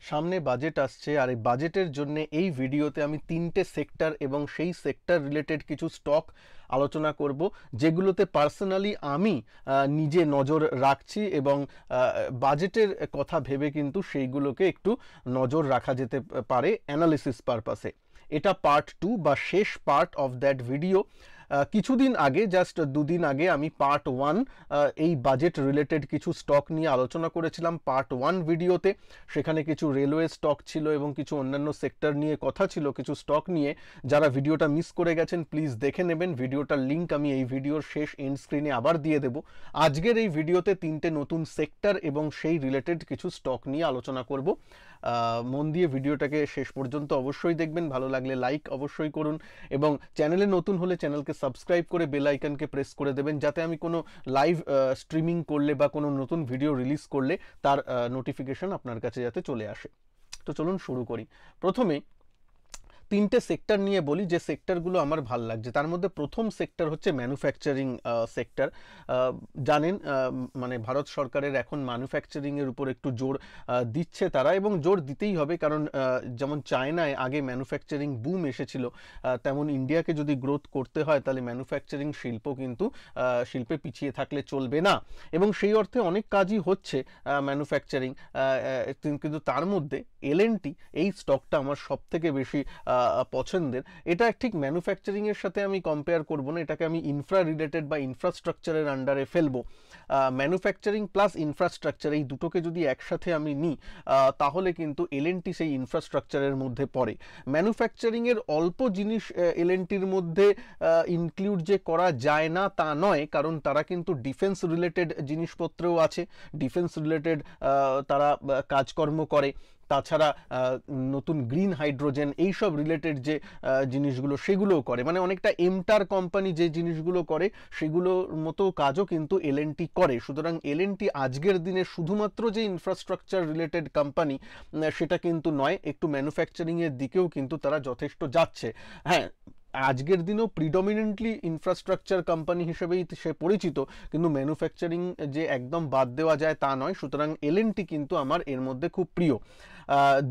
সামনে বাজেট আসছে আর এই বাজেটের জন্য এই ভিডিওতে আমি তিনটে সেক্টর এবং সেই সেক্টর রিলেটেড কিছু স্টক আলোচনা করব, যেগুলোতে পার্সোনালি আমি নিজে নজর রাখছি এবং বাজেটের কথা ভেবে কিন্তু সেইগুলোকে একটু নজর রাখা যেতে পারে অ্যানালিসিস পারপাসে। এটা পার্ট 2 বা শেষ পার্ট অফ দ্যাট ভিডিও। কিছুদিন আগে, জাস্ট দুদিন আগে আমি পার্ট 1 এই বাজেট রিলেটেড কিছু স্টক নিয়ে আলোচনা করেছিলাম পার্ট 1 ভিডিওতে। সেখানে কিছু রেলওয়ে স্টক ছিল এবং কিছু অন্যান্য সেক্টর নিয়ে কথা ছিল, কিছু স্টক নিয়ে। যারা ভিডিওটা মিস করে গেছেন প্লিজ দেখে নেবেন, ভিডিওটার লিঙ্ক আমি এই ভিডিওর শেষ এন্ড স্ক্রিনে আবার দিয়ে দেব। আজকের এই ভিডিওতে তিনটে নতুন সেক্টর এবং সেই রিলেটেড কিছু স্টক নিয়ে আলোচনা করব। মন দিয়ে ভিডিওটাকে শেষ পর্যন্ত অবশ্যই দেখবেন, ভালো লাগলে লাইক অবশ্যই করুন এবং চ্যানেলে নতুন হলে চ্যানেলকে সাবস্ক্রাইব করে বেল আইকনকে প্রেস করে দেবেন, যাতে আমি কোনো লাইভ স্ট্রিমিং করলে বা কোনো নতুন ভিডিও রিলিজ করলে তার নোটিফিকেশন আপনার কাছে যাতে চলে আসে। তো চলুন শুরু করি। প্রথমে তিনটে সেক্টর নিয়ে বলি যে সেক্টরগুলো আমার ভাল লাগছে। তার মধ্যে প্রথম সেক্টর হচ্ছে ম্যানুফ্যাকচারিং সেক্টর। জানেন মানে ভারত সরকারের এখন ম্যানুফ্যাকচারিংয়ের উপর একটু জোর দিচ্ছে তারা, এবং জোর দিতেই হবে, কারণ যেমন চায়নায় আগে ম্যানুফ্যাকচারিং বুম এসেছিল, তেমন ইন্ডিয়াকে যদি গ্রোথ করতে হয় তাহলে ম্যানুফ্যাকচারিং শিল্প কিন্তু শিল্পে পিছিয়ে থাকলে চলবে না, এবং সেই অর্থে অনেক কাজই হচ্ছে ম্যানুফ্যাকচারিং। কিন্তু তার মধ্যে এলএনটি এই স্টকটা আমার সব থেকে বেশি পছন্দের। এটা ঠিক ম্যানুফ্যাকচারিংয়ের সাথে আমি কম্পেয়ার করব না, এটাকে আমি ইনফ্রা রিলেটেড বা ইনফ্রাস্ট্রাকচারের আন্ডারে ফেলবো। ম্যানুফ্যাকচারিং প্লাস ইনফ্রাস্ট্রাকচার এই দুটোকে যদি একসাথে আমি নিই তাহলে কিন্তু এলএনটি সেই ইনফ্রাস্ট্রাকচারের মধ্যে পড়ে। ম্যানুফ্যাকচারিংয়ের অল্প জিনিস এলএনটির মধ্যে ইনক্লুড যে করা যায় না তা নয়, কারণ তারা কিন্তু ডিফেন্স রিলেটেড জিনিসপত্রও আছে, ডিফেন্স রিলেটেড তারা কাজকর্ম করে। তাছাড়া নতুন গ্রিন হাইড্রোজেন এইসব রিলেটেড যে জিনিসগুলো সেগুলোও করে, মানে অনেকটা এমটার কোম্পানি যে জিনিসগুলো করে সেগুলোর মতো কাজও কিন্তু এলএনটি করে। সুতরাং এলএনটি আজকের দিনে শুধুমাত্র যে ইনফ্রাস্ট্রাকচার রিলেটেড কোম্পানি সেটা কিন্তু নয়, একটু ম্যানুফ্যাকচারিংয়ের দিকেও কিন্তু তারা যথেষ্ট যাচ্ছে। হ্যাঁ, আজকের দিনেও প্রিডমিনেন্টলি ইনফ্রাস্ট্রাকচার কোম্পানি হিসেবেই সে পরিচিত, কিন্তু ম্যানুফ্যাকচারিং যে একদম বাদ দেওয়া যায় তা নয়। সুতরাং এলএনটি কিন্তু আমার এর মধ্যে খুব প্রিয়।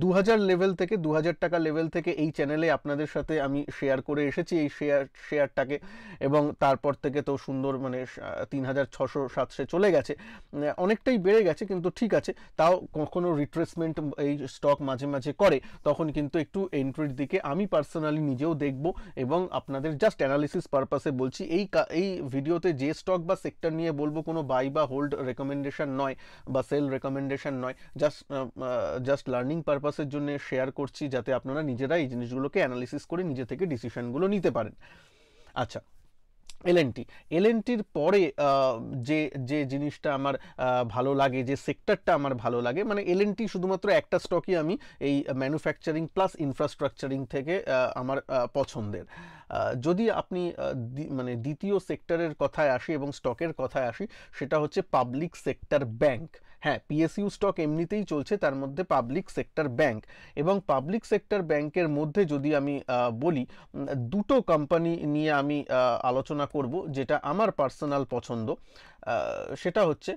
2000 লেভেল থেকে, 2000 টাকা লেভেল থেকে এই চ্যানেলে আপনাদের সাথে আমি শেয়ার করে এসেছি এই শেয়ারটাকে, এবং তারপর থেকে তো সুন্দর মানে 3600-700 চলে গেছে, অনেকটাই বেড়ে গেছে, কিন্তু ঠিক আছে। তাও কখনো রিট্রেসমেন্ট এই স্টক মাঝে মাঝে করে, তখন কিন্তু একটু এন্ট্রির দিকে আমি পার্সোনালি নিজেও দেখব এবং আপনাদের জাস্ট অ্যানালিসিস পারপাসে বলছি। এই ভিডিওতে যে স্টক বা সেক্টর নিয়ে বলবো কোনো বাই বা হোল্ড রেকমেন্ডেশন নয় বা সেল রেকমেন্ডেশন নয়, জাস্ট লার্নিং পারপাসের জন্য শেয়ার করছি, যাতে আপনারা নিজেরা এই জিনিসগুলোকে অ্যানালিসিস করে নিজে থেকে ডিসিশনগুলো নিতে পারেন। আচ্ছা, এলএনটির পরে যে যে জিনিসটা আমার ভালো লাগে, যে সেক্টরটা আমার ভালো লাগে, মানে এলএনটি শুধুমাত্র একটা স্টকই আমি এই ম্যানুফ্যাকচারিং প্লাস ইনফ্রাস্ট্রাকচারিং থেকে আমার পছন্দের। যদি আপনি মানে দ্বিতীয় সেক্টরের কথায় আসি এবং স্টকের কথায় আসি, সেটা হচ্ছে পাবলিক সেক্টর ব্যাংক। হ্যাঁ, পিএসইউ স্টক এমনিতেই চলছে, তার মধ্যে পাবলিক সেক্টর ব্যাংক, এবং পাবলিক সেক্টর ব্যাংকের মধ্যে যদি আমি বলি, দুটো কোম্পানি নিয়ে আমি আলোচনা করব যেটা আমার পার্সোনাল পছন্দ। সেটা হচ্ছে,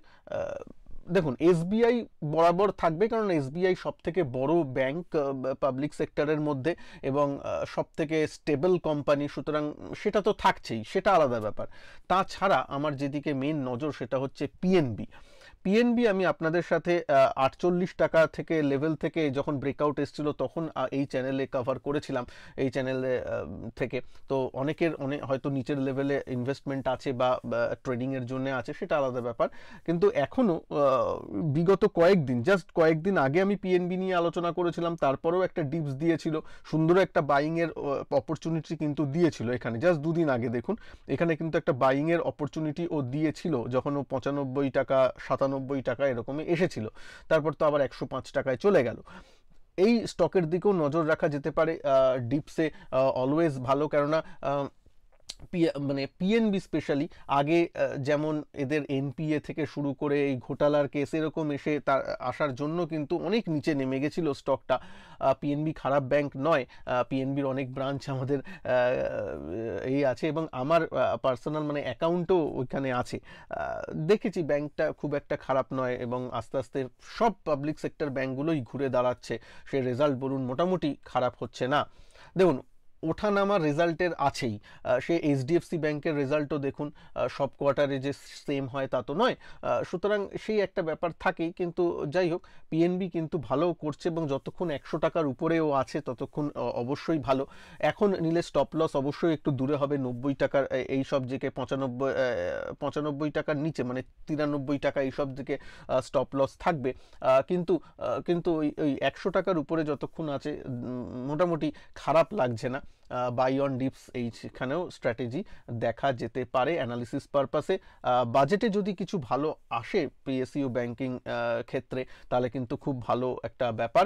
দেখুন, এসবিআই বরাবর থাকবে, কারণ এসবিআই সব থেকে বড় ব্যাংক পাবলিক সেক্টরের মধ্যে এবং সব থেকে স্টেবল কোম্পানি, সুতরাং সেটা তো থাকছেই, সেটা আলাদা ব্যাপার। তাছাড়া আমার যেদিকে মেন নজর সেটা হচ্ছে পিএনবি। আমি আপনাদের সাথে 48 টাকা থেকে লেভেল থেকে যখন ব্রেকআউট এসেছিল তখন এই চ্যানেলে কভার করেছিলাম, এই চ্যানেলে থেকে। তো অনেকের হয়তো নিচের লেভেলে ইনভেস্টমেন্ট আছে বা ট্রেডিংয়ের জন্য আছে, সেটা আলাদা ব্যাপার। কিন্তু এখনও বিগত কয়েকদিন আগে আমি পিএনবি নিয়ে আলোচনা করেছিলাম, তারপরেও একটা ডিপস দিয়েছিল, সুন্দর একটা বাইংয়ের অপরচুনিটি কিন্তু দিয়েছিল। এখানে জাস্ট দুদিন আগে দেখুন, এখানে কিন্তু একটা বাইংয়ের অপরচুনিটি ও দিয়েছিল, যখন ও 95 টাকা 97 টাকা এরকমই এসেছিল, তারপর তো আবার 105 টাকায় চলে গেল। এই স্টকের দিকেও নজর রাখা যেতে পারে। ডিপসে অলওয়েজ ভালো, কেননা মানে পিএনবি স্পেশালি আগে যেমন এদের এনপিএ থেকে শুরু করে এই ঘোটালার কেস এরকম এসে তার আসার জন্য কিন্তু অনেক নিচে নেমে গেছিল স্টকটা। পিএনবি খারাপ ব্যাংক নয়, পিএনবির অনেক ব্রাঞ্চ আমাদের এই আছে এবং আমার পার্সোনাল মানে অ্যাকাউন্টও ওইখানে আছে। দেখেছি ব্যাংকটা খুব একটা খারাপ নয় এবং আস্তে আস্তে সব পাবলিক সেক্টর ব্যাংকগুলোই ঘুরে দাঁড়াচ্ছে, সে রেজাল্ট বলুন মোটামুটি খারাপ হচ্ছে না। দেখুন ওঠানামা রেজাল্টের আছেই, সে এইচডিএফসি ব্যাংকের রেজাল্টও দেখুন সব কোয়ার্টারে যে সেম হয় তা তো নয়, সুতরাং সেই একটা ব্যাপার থাকেই। কিন্তু যাই হোক পিএনবি কিন্তু ভালো করছে এবং যতক্ষণ 100 টাকার উপরেও আছে ততক্ষণ অবশ্যই ভালো। এখন নিলে স্টপ লস অবশ্যই একটু দূরে হবে 90 টাকার এই সব দিকে, 95 টাকার নিচে মানে 93 টাকা এইসব দিকে স্টপ লস থাকবে। কিন্তু কিন্তু ওই 100 টাকার উপরে যতক্ষণ আছে মোটামুটি খারাপ লাগছে না। বাই অন ডিপস এইখানেও স্ট্র্যাটেজি দেখা যেতে পারে অ্যানালিসিস পারপাসে। বাজেটে যদি কিছু ভালো আসে পিএসইউ ব্যাংকিং ক্ষেত্রে তাহলে কিন্তু খুব ভালো একটা ব্যাপার।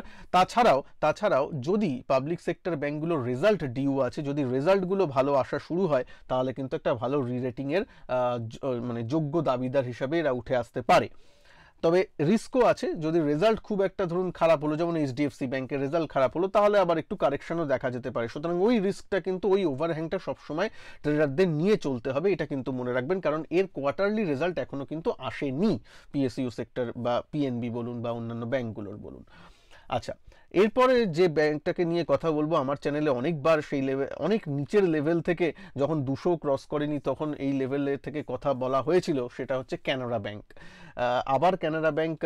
তাছাড়াও যদি পাবলিক সেক্টর ব্যাংকগুলোর রেজাল্ট ডিউ আছে, যদি রেজাল্টগুলো ভালো আসা শুরু হয় তাহলে কিন্তু একটা ভালো রিরেটিংয়ের মানে যোগ্য দাবিদার হিসাবে এরা উঠে আসতে পারে। তবে রিস্কও আছে, যদি রেজাল্ট খুব একটা ধরুন খারাপ হলো, যেমন এইচডিএফসি ব্যাংকের রেজাল্ট খারাপ হলো, তাহলে আবার একটু কারেকশনও দেখা যেতে পারে। সুতরাং ওই রিস্কটা কিন্তু ওই ওভারহ্যাংটা সবসময় ট্রেডারদের নিয়ে চলতে হবে, এটা কিন্তু মনে রাখবেন, কারণ এর কোয়ার্টারলি রেজাল্ট এখনো কিন্তু আসেনি পিএসইউ সেক্টর বা পিএনবি বলুন বা অন্যান্য ব্যাংকগুলোর বলুন। আচ্ছা, এরপরে যে ব্যাংকটাকে নিয়ে কথা বলবো, আমার চ্যানেলে অনেকবার সেই লেভেল, অনেক নিচের লেভেল থেকে যখন 200 ক্রস করেনি তখন এই লেভেলে থেকে কথা বলা হয়েছিল, সেটা হচ্ছে ক্যানারা ব্যাংক। আবার ক্যানারা ব্যাংক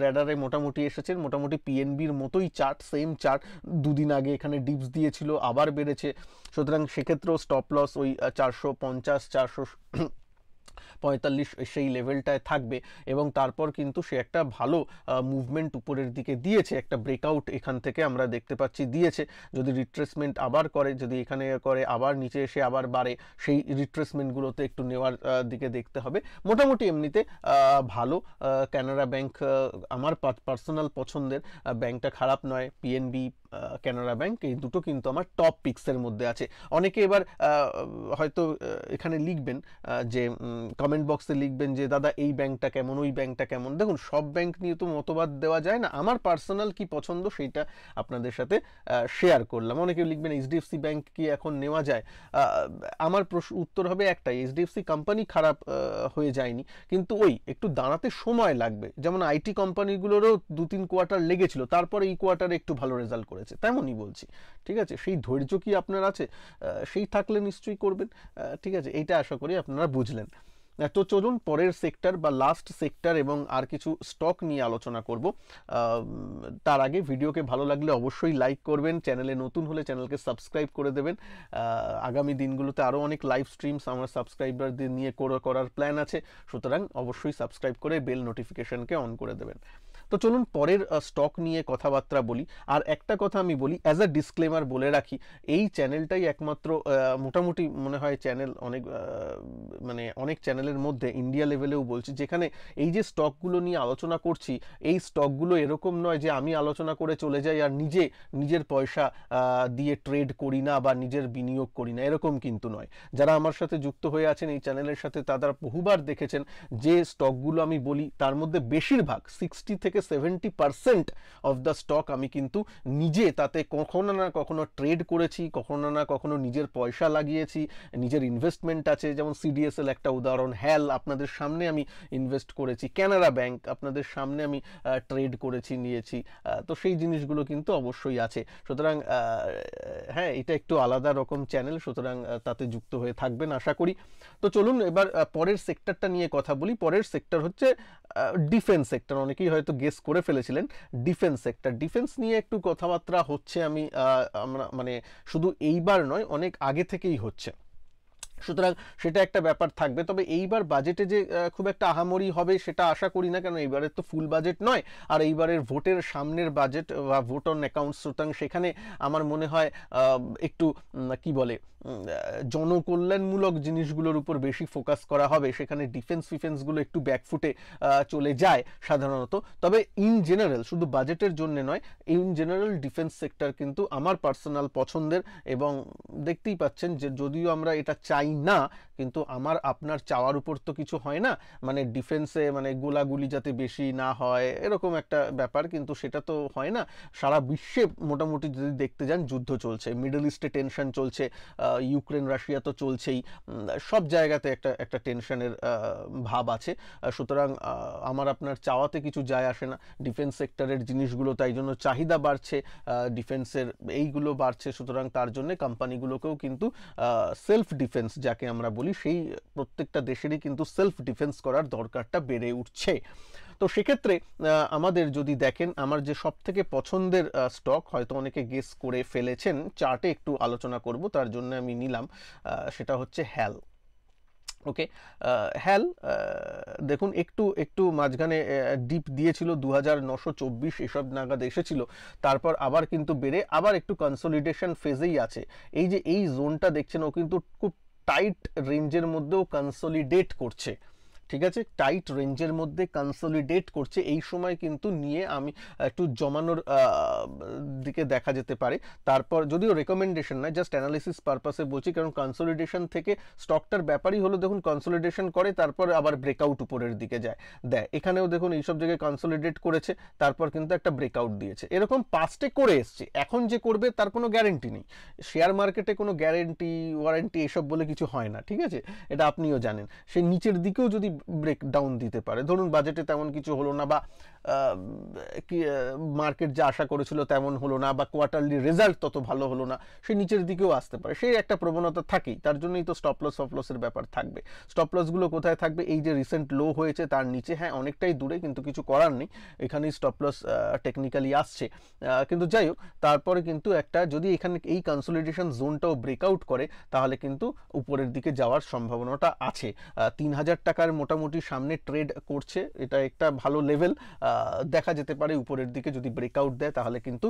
র্যাডারে মোটামুটি এসেছে, মোটামুটি পিএনবির মতোই চার্ট, সেম চার্ট, দুদিন আগে এখানে ডিপস দিয়েছিল আবার বেড়েছে। সুতরাং সেক্ষেত্রেও স্টপ লস ওই 450 445 সেই লেভেলটায় থাকবে এবং তারপর কিন্তু সে একটা ভালো মুভমেন্ট উপরের দিকে দিয়েছে, একটা ব্রেকআউট এখান থেকে আমরা দেখতে পাচ্ছি দিয়েছে। যদি রিট্রেসমেন্ট আবার করে, যদি এখানে করে আবার নিচে এসে আবার বাড়ে, সেই রিট্রেসমেন্টগুলোতে একটু নেওয়ার দিকে দেখতে হবে। মোটামুটি এমনিতে ভালো ক্যানারা ব্যাংক আমার পার্সোনাল পছন্দের, ব্যাংকটা খারাপ নয়। পিএনবি, ক্যানারা ব্যাংক এই দুটো কিন্তু আমার টপ পিক্সের মধ্যে আছে। অনেকে এবার হয়তো এখানে লিখবেন যে কমেন্ট বক্সে লিখবেন যে দাদা এই ব্যাংকটা কেমন, ওই ব্যাংকটা কেমন। দেখুন সব ব্যাংক নিয়ে তো মতবাদ দেওয়া যায় না, আমার পার্সোনাল কি পছন্দ সেইটা আপনাদের সাথে শেয়ার করলাম। অনেকে লিখবেন এইচডিএফসি ব্যাংক কি এখন নেওয়া যায়, আমার উত্তর হবে একটাই, এইচডিএফসি কোম্পানি খারাপ হয়ে যায়নি, কিন্তু ওই একটু দাঁড়াতে সময় লাগবে। যেমন আইটি কোম্পানিগুলোরও 2-3 কোয়ার্টার লেগেছিল, তারপরে এই কোয়ার্টারে একটু ভালো রেজাল্ট করেছে, তেমনই বলছি। ঠিক আছে, সেই ধৈর্য কি আপনার আছে? সেই থাকলে নিশ্চয়ই করবেন। ঠিক আছে, এইটা আশা করি আপনারা বুঝলেন। তো চলুন পরের সেক্টর বা লাস্ট সেক্টর এবং আর কিছু স্টক নিয়ে আলোচনা করব। তার আগে ভিডিওকে ভালো লাগলে অবশ্যই লাইক করবেন, চ্যানেলে নতুন হলে চ্যানেলকে সাবস্ক্রাইব করে দেবেন। আগামী দিনগুলোতে আরও অনেক লাইভ স্ট্রিমস আমার সাবস্ক্রাইবারদের নিয়ে করার প্ল্যান আছে, সুতরাং অবশ্যই সাবস্ক্রাইব করে বেল নোটিফিকেশনকে অন করে দেবেন। তো চলুন পরের স্টক নিয়ে কথাবার্তা বলি। আর একটা কথা আমি বলি, অ্যাজ আ ডিসক্লেমার বলে রাখি, এই চ্যানেলটাই একমাত্র মোটামুটি মনে হয় চ্যানেল মানে অনেক চ্যানেলের মধ্যে ইন্ডিয়া লেভেলেও বলছি, যেখানে এই যে স্টকগুলো নিয়ে আলোচনা করছি, এই স্টকগুলো এরকম নয় যে আমি আলোচনা করে চলে যাই আর নিজের পয়সা দিয়ে ট্রেড করি না বা নিজের বিনিয়োগ করি না, এরকম কিন্তু নয়। যারা আমার সাথে যুক্ত হয়ে আছেন এই চ্যানেলের সাথে, তারা বহুবার দেখেছেন যে স্টকগুলো আমি বলি তার মধ্যে বেশিরভাগ 60 থেকে 70% অফ দ্য স্টক আমি কিন্তু নিজে তাতে কখনো না কখনো ট্রেড করেছি, কখনো না কখনো নিজের পয়সা লাগিয়েছি, নিজের ইনভেস্টমেন্ট আছে। যেমন সিডিএসএল একটা উদাহরণ, হ্যাল আপনাদের সামনে আমি ইনভেস্ট করেছি, ক্যানারা ব্যাংক আপনাদের সামনে আমি ট্রেড করেছি, নিয়েছি। তো সেই জিনিসগুলো কিন্তু অবশ্যই আছে। সুতরাং হ্যাঁ, এটা একটু আলাদা রকম চ্যানেল, সুতরাং তাতে যুক্ত হয়ে থাকবেন আশা করি। তো চলুন এবার পরের সেক্টরটা নিয়ে কথা বলি। পরের সেক্টর হচ্ছে ডিফেন্স সেক্টর। অনেকেই হয়তো গেস করে ফেলেছিলেন ডিফেন্স সেক্টর। ডিফেন্স নিয়ে একটু কথাবার্তা হচ্ছে, আমরা মানে শুধু এইবার নয়, অনেক আগে থেকেই হচ্ছে, সুতরাং সেটা একটা ব্যাপার থাকবে। তবে এইবার বাজেটে যে খুব একটা আহামরি হবে সেটা আশা করি না, কারণ এইবারের তো ফুল বাজেট নয়, আর এইবারের ভোটের সামনের বাজেট বা ভোট অন অ্যাকাউন্টস, সুতরাং সেখানে আমার মনে হয় একটু কি বলে জনকল্যাণমূলক জিনিসগুলোর উপর বেশি ফোকাস করা হবে, সেখানে ফিফেন্সগুলো একটু ব্যাকফুটে চলে যায় সাধারণত। তবে ইন জেনারেল, শুধু বাজেটের জন্য নয়, ইন জেনারেল ডিফেন্স সেক্টর কিন্তু আমার পার্সোনাল পছন্দের। এবং দেখতেই পাচ্ছেন যে যদিও আমরা এটা চাই না, কিন্তু আমার আপনার চাওয়ার উপর তো কিছু হয় না, মানে ডিফেন্সে মানে গোলাগুলি যাতে বেশি না হয় এরকম একটা ব্যাপার, কিন্তু সেটা তো হয় না। সারা বিশ্বে মোটামুটি যদি দেখতে যান যুদ্ধ চলছে, মিডল ইস্টে টেনশন চলছে, ইউক্রেন রাশিয়া তো চলছেই, সব জায়গাতে একটা একটা টেনশনের ভাব আছে। সুতরাং আমার আপনার চাওয়াতে কিছু যায় আসে না, ডিফেন্স সেক্টরের জিনিসগুলো তাই জন্য চাহিদা বাড়ছে, ডিফেন্সের এইগুলো বাড়ছে। সুতরাং তার জন্য কোম্পানিগুলোকেও কিন্তু সেলফ ডিফেন্স যাকে আমরা বলি, সেই প্রত্যেকটা দেশেরই কিন্তু সেলফ ডিফেন্স করার দরকারটা বেড়ে উঠছে। তো সেক্ষেত্রে আমাদের যদি দেখেন, আমার যে সব থেকে পছন্দের স্টক, হয়তো অনেকে গেস করে ফেলেছেন, চার্টে একটু আলোচনা করব তার জন্য আমি নিলাম, সেটা হচ্ছে হ্যাল। ওকে, হ্যাল দেখুন একটু একটু মাঝখানে ডিপ দিয়েছিল, 2924 এসব নাগাদ এসেছিল, তারপর আবার কিন্তু বেড়ে আবার একটু কনসলিডেশন ফেজেই আছে। এই যে এই জোনটা দেখছেন, ও কিন্তু খুব টাইট রেঞ্জের মধ্যেও কনসলিডেট করছে, ঠিক আছে, টাইট রেঞ্জের মধ্যে কনসলিডেট করছে। এই সময় কিন্তু নিয়ে আমি একটু জমানোর দিকে দেখা যেতে পারে। তারপর যদিও রেকমেন্ডেশন নয়, জাস্ট অ্যানালিসিস পারপাসে বলছি, কারণ কনসলিডেশন থেকে স্টকটার ব্যাপারই হলো, দেখুন কনসলিডেশন করে তারপর আবার ব্রেকআউট উপরের দিকে দেয়। এখানেও দেখুন এইসব জায়গায় কনসলিডেট করেছে, তারপর কিন্তু একটা ব্রেকআউট দিয়েছে, এরকম পাস্টে করে এসছে। এখন যে করবে তার কোনো গ্যারেন্টি নেই, শেয়ার মার্কেটে কোনো গ্যারেন্টি ওয়ারেন্টি এসব বলে কিছু হয় না, ঠিক আছে, এটা আপনিও জানেন। সে নিচের দিকেও যদি ব্রেকডাউন দিতে পারে, ধরুন বাজেটে তেমন কিছু হলো না, বা মার্কেট যা আশা করেছিল তেমন হলো না, বা কোয়ার্টারলি রেজাল্ট তত ভালো হলো না, সে নিচের দিকেও আসতে পারে, সেই একটা প্রবণতা থাকেই। তার জন্যই তো স্টপ লসের ব্যাপার থাকবে। স্টপ লসগুলো কোথায় থাকবে? এই যে রিসেন্ট লো হয়েছে তার নিচে, হ্যাঁ অনেকটাই দূরে, কিন্তু কিছু করার নেই, এখানেই স্টপ লস টেকনিক্যালি আসছে। কিন্তু যাই হোক, তারপরে কিন্তু একটা যদি এখানে এই কনসলিডেশন জোনটাও ব্রেকআউট করে, তাহলে কিন্তু উপরের দিকে যাওয়ার সম্ভাবনাটা আছে। 3000 টাকার মোটামুটি সামনে ট্রেড করছে, এটা একটা ভালো লেভেল, দেখা যেতে পারে উপরের দিকে যদি ব্রেকআউট দেয়, তাহলে কিন্তু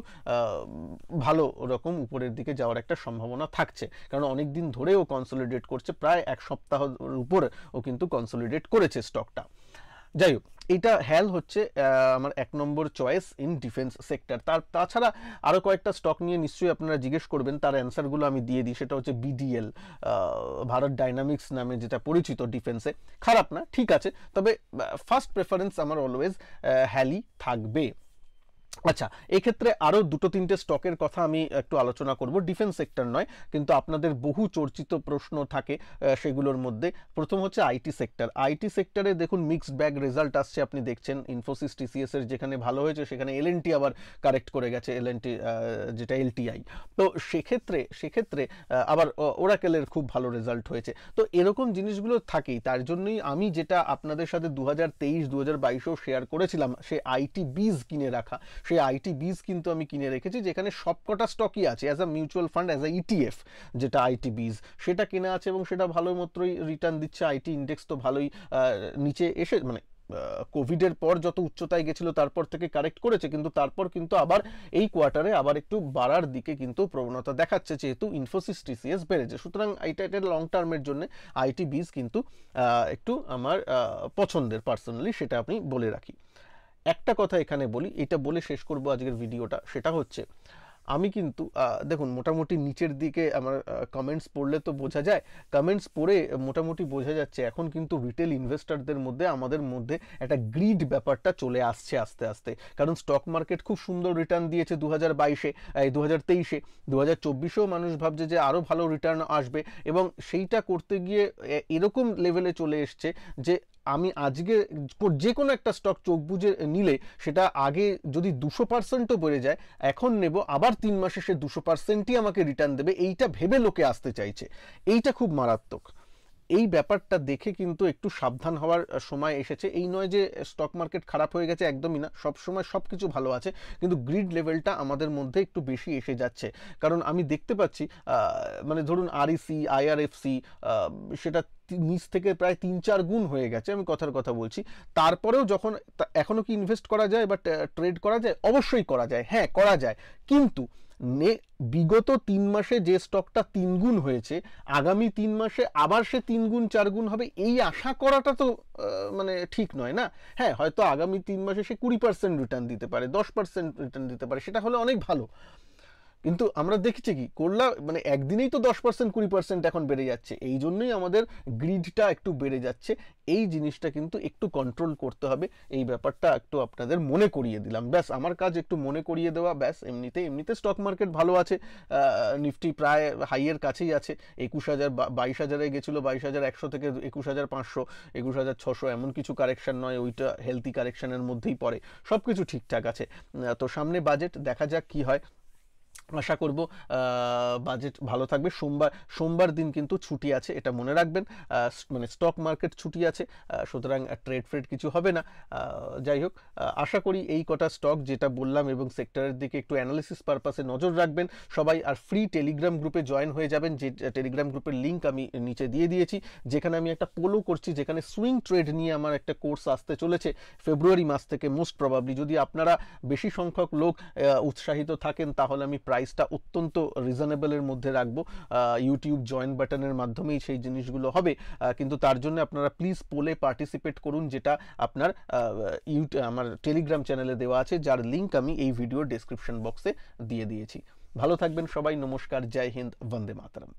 ভালো রকম উপরের দিকে যাওয়ার একটা সম্ভাবনা থাকছে, কারণ অনেক দিন ধরেও কনসলিডেট করছে, প্রায় এক সপ্তাহের উপর ও কিন্তু কনসলিডেট করেছে স্টকটা। যাই হোক, এটা হ্যাল হচ্ছে আমার 1 নম্বর চয়েস ইন ডিফেন্স সেক্টর। তাছাড়া আরও কয়েকটা স্টক নিয়ে নিশ্চয়ই আপনারা জিজ্ঞেস করবেন, তার অ্যান্সারগুলো আমি দিয়ে দিই। সেটা হচ্ছে বিডিএল, ভারত ডাইনামিক্স নামে যেটা পরিচিত ডিফেন্সে, খারাপ না, ঠিক আছে, তবে ফার্স্ট প্রেফারেন্স আমার অলওয়েজ হ্যালই থাকবে। আচ্ছা, এক্ষেত্রে আরও 2-3টে স্টকের কথা আমি একটু আলোচনা করব, ডিফেন্স সেক্টর নয়, কিন্তু আপনাদের বহু চর্চিত প্রশ্ন থাকে সেগুলোর মধ্যে। প্রথম হচ্ছে আইটি সেক্টর। আইটি সেক্টরে দেখুন মিক্সড ব্যাগ রেজাল্ট আসছে, আপনি দেখছেন ইনফোসিস টিসিএস এর যেখানে ভালো হয়েছে, সেখানে এলএনটি আবার কারেক্ট করে গেছে, এলএনটি যেটা এলটিআই। তো সেক্ষেত্রে আবার ওরাকেলের খুব ভালো রেজাল্ট হয়েছে। তো এরকম জিনিসগুলো থাকেই, তার জন্যই আমি যেটা আপনাদের সাথে 2023-2022-এও শেয়ার করেছিলাম, সে আইটি বীজ কিনে রাখা, সেই আইটি বীজ কিন্তু আমি কিনে রেখেছি, যেখানে সবকটা স্টকই আছে, as a mutual fund, as a ETF, যেটা আইটি বীজ সেটা কেনা আছে, এবং সেটা ভালো মতোই রিটার্ন দিচ্ছে। আইটি ইন্ডেক্স তো ভালোই নিচে এসে, মানে কোভিডের পর যত উচ্চতায় গেছিল তারপর থেকে কারেক্ট করেছে, কিন্তু তারপর কিন্তু আবার এই কোয়ার্টারে আবার একটু বাড়ার দিকে কিন্তু প্রবণতা দেখাচ্ছে, যেহেতু ইনফোসিস টিসিএস বেড়েছে। সুতরাং এটা লং টার্মের জন্য আইটি বীজ কিন্তু একটু আমার পছন্দের পার্সোনালি, সেটা আমি বলে রাখি। একটা কথা এখানে বলি, এটা বলে শেষ করব আজকের ভিডিওটা, সেটা হচ্ছে আমি কিন্তু দেখুন মোটামুটি নিচের দিকে আমার কমেন্টস পড়লে তো বোঝা যায়, কমেন্টস পড়ে মোটামুটি বোঝা যাচ্ছে এখন কিন্তু রিটেল ইনভেস্টরদের মধ্যে, আমাদের মধ্যে একটা গ্রিড ব্যাপারটা চলে আসছে আস্তে আস্তে। কারণ স্টক মার্কেট খুব সুন্দর রিটার্ন দিয়েছে 2022-এ, 2023-এ, 2024-এও মানুষ ভাবছে যে আরও ভালো রিটার্ন আসবে, এবং সেইটা করতে গিয়ে এরকম লেভেলে চলে এসছে যে আমি আজকে যে কোনো একটা স্টক চোখ বুজে নিলে সেটা আগে যদি 200%ও বেড়ে যায়, এখন নেব আবার 3 মাসে সে 200%ই আমাকে রিটার্ন দেবে, এইটা ভেবে লোকে আসতে চাইছে। এইটা খুব মারাত্মক। এই ব্যাপারটা দেখে কিন্তু একটু সাবধান হওয়ার সময় এসেছে। এই নয় যে স্টক মার্কেট খারাপ হয়ে গেছে, একদমই না, সব সময় সব কিছু ভালো আছে, কিন্তু গ্রিড লেভেলটা আমাদের মধ্যে একটু বেশি এসে যাচ্ছে। কারণ আমি দেখতে পাচ্ছি মানে ধরুন আরইসি, আইআরএফসি, সেটা নিচ থেকে প্রায় 3-4 গুণ হয়ে গেছে, আমি কথার কথা বলছি। তারপরেও যখন এখনও কি ইনভেস্ট করা যায় বা ট্রেড করা যায়? অবশ্যই করা যায়, হ্যাঁ করা যায়, কিন্তু বিগত 3 মাসে যে স্টকটা 3 গুণ হয়েছে, আগামী 3 মাসে আবার সে 3 গুণ 4 গুণ হবে এই আশা করাটা তো মানে ঠিক নয় না। হ্যাঁ, হয়তো আগামী 3 মাসে সে 20% রিটার্ন দিতে পারে, 10% রিটার্ন দিতে পারে, সেটা হলে অনেক ভালো। কিন্তু আমরা দেখছি কি করলা, মানে একদিনেই তো 10% 20% এখন বেড়ে যাচ্ছে, এই জন্যই আমাদের গ্রিডটা একটু বেড়ে যাচ্ছে। এই জিনিসটা কিন্তু একটু কন্ট্রোল করতে হবে, এই ব্যাপারটা একটু আপনাদের মনে করিয়ে দিলাম, ব্যাস আমার কাজ একটু মনে করিয়ে দেওয়া, ব্যাস। এমনিতে স্টক মার্কেট ভালো আছে, নিফটি প্রায় হাইয়ের কাছেই আছে, 21,000 22,000-এ গেছিলো, 22,100 থেকে 21,500 21,600, এমন কিছু কারেকশন নয়, ওইটা হেলদি কারেকশনের মধ্যেই পড়ে, সব কিছু ঠিকঠাক আছে। তো সামনে বাজেট, দেখা যাক কি হয়, আশা করব বাজেট ভালো থাকবে। সোমবার দিন কিন্তু ছুটি আছে, এটা মনে রাখবেন, মানে স্টক মার্কেট ছুটি আছে, সুতরাং ট্রেড ফ্রেড কিছু হবে না। যাই হোক, আশা করি এই কটা স্টক যেটা বললাম এবং সেক্টরের দিকে একটু অ্যানালিসিস পারপাসে নজর রাখবেন সবাই। আর ফ্রি টেলিগ্রাম গ্রুপে জয়েন হয়ে যাবেন, যে টেলিগ্রাম গ্রুপের লিঙ্ক আমি নিচে দিয়ে দিয়েছি, যেখানে আমি একটা পোলো করছি, যেখানে সুইং ট্রেড নিয়ে আমার একটা কোর্স আসতে চলেছে ফেব্রুয়ারি মাস থেকে মোস্ট প্রবাবলি। যদি আপনারা বেশি সংখ্যক লোক উৎসাহিত থাকেন তাহলে আমি প্রাইসটা অত্যন্ত রিজনেবলের মধ্যে রাখবো, ইউটিউব জয়েন বাটনের মাধ্যমেই সেই জিনিসগুলো হবে। কিন্তু তার জন্য আপনারা প্লিজ পোলে পার্টিসিপেট করুন, যেটা আপনার আমার টেলিগ্রাম চ্যানেলে দেওয়া আছে, যার লিঙ্ক আমি এই ভিডিওর ডেসক্রিপশন বক্সে দিয়ে দিয়েছি। ভালো থাকবেন সবাই, নমস্কার, জয় হিন্দ, বন্দে মাতরম।